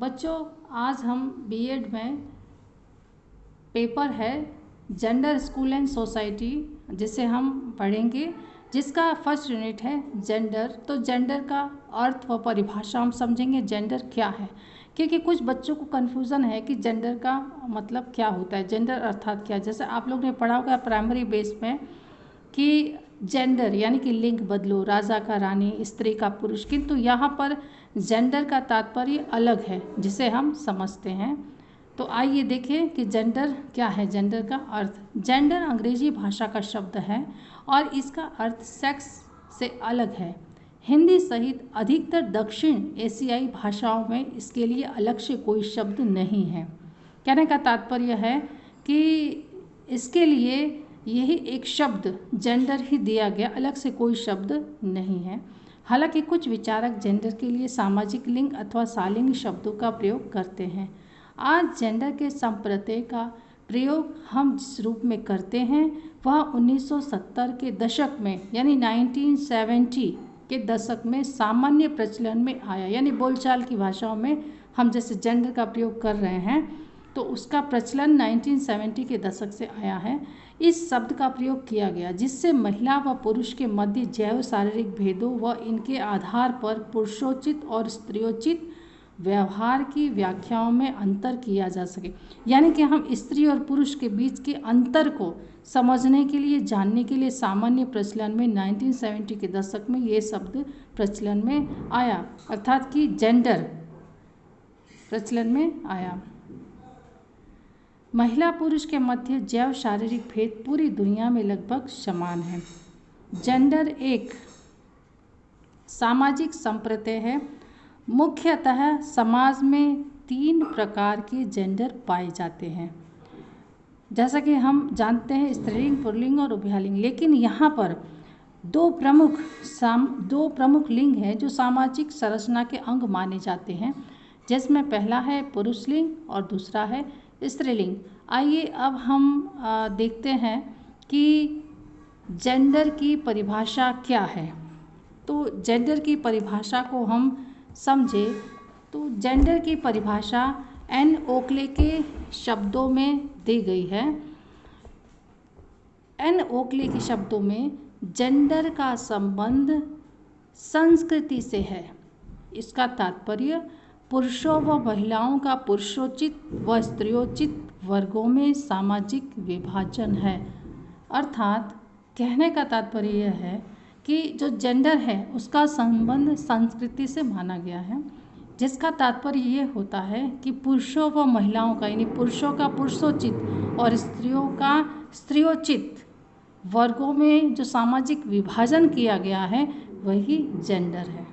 बच्चों, आज हम बीएड में पेपर है जेंडर स्कूल एंड सोसाइटी, जिसे हम पढ़ेंगे, जिसका फर्स्ट यूनिट है जेंडर। तो जेंडर का अर्थ व परिभाषा हम समझेंगे, जेंडर क्या है, क्योंकि कुछ बच्चों को कन्फ्यूज़न है कि जेंडर का मतलब क्या होता है, जेंडर अर्थात क्या। जैसे आप लोग ने पढ़ा होगा प्राइमरी बेस में कि जेंडर यानी कि लिंग बदलो, राजा का रानी, स्त्री का पुरुष, किंतु यहाँ पर जेंडर का तात्पर्य अलग है जिसे हम समझते हैं। तो आइए देखें कि जेंडर क्या है। जेंडर का अर्थ, जेंडर अंग्रेजी भाषा का शब्द है और इसका अर्थ सेक्स से अलग है। हिंदी सहित अधिकतर दक्षिण एशियाई भाषाओं में इसके लिए अलग से कोई शब्द नहीं है। कहने का तात्पर्य है कि इसके लिए यही एक शब्द जेंडर ही दिया गया, अलग से कोई शब्द नहीं है। हालांकि कुछ विचारक जेंडर के लिए सामाजिक लिंग अथवा सालिंग शब्दों का प्रयोग करते हैं। आज जेंडर के संप्रत्यय का प्रयोग हम जिस रूप में करते हैं वह 1970 के दशक में यानी 1970 के दशक में सामान्य प्रचलन में आया। यानी बोलचाल की भाषाओं में हम जैसे जेंडर का प्रयोग कर रहे हैं तो उसका प्रचलन 1970 के दशक से आया है। इस शब्द का प्रयोग किया गया जिससे महिला व पुरुष के मध्य जैव शारीरिक भेदों व इनके आधार पर पुरुषोचित और स्त्रियोचित व्यवहार की व्याख्याओं में अंतर किया जा सके। यानी कि हम स्त्री और पुरुष के बीच के अंतर को समझने के लिए, जानने के लिए सामान्य प्रचलन में 1970 के दशक में ये शब्द प्रचलन में आया, अर्थात कि जेंडर प्रचलन में आया। महिला पुरुष के मध्य जैव शारीरिक भेद पूरी दुनिया में लगभग समान है। जेंडर एक सामाजिक संप्रत्यय है। मुख्यतः समाज में 3 प्रकार के जेंडर पाए जाते हैं, जैसा कि हम जानते हैं स्त्रीलिंग, पुल्लिंग और उभयलिंग। लेकिन यहाँ पर दो प्रमुख लिंग हैं जो सामाजिक संरचना के अंग माने जाते हैं, जिसमें पहला है पुरुष लिंग और दूसरा है स्त्रीलिंग। आइए अब हम देखते हैं कि जेंडर की परिभाषा क्या है। तो जेंडर की परिभाषा को हम समझे तो जेंडर की परिभाषा एन ओकले के शब्दों में दी गई है। एन ओकले के शब्दों में जेंडर का संबंध संस्कृति से है। इसका तात्पर्य पुरुषों व महिलाओं का पुरुषोचित व स्त्रियोचित वर्गों में सामाजिक विभाजन है। अर्थात कहने का तात्पर्य यह है कि जो जेंडर है उसका संबंध संस्कृति से माना गया है, जिसका तात्पर्य ये होता है कि पुरुषों व महिलाओं का यानी पुरुषों का पुरुषोचित और स्त्रियों का स्त्रियोचित वर्गों में जो सामाजिक विभाजन किया गया है वही जेंडर है।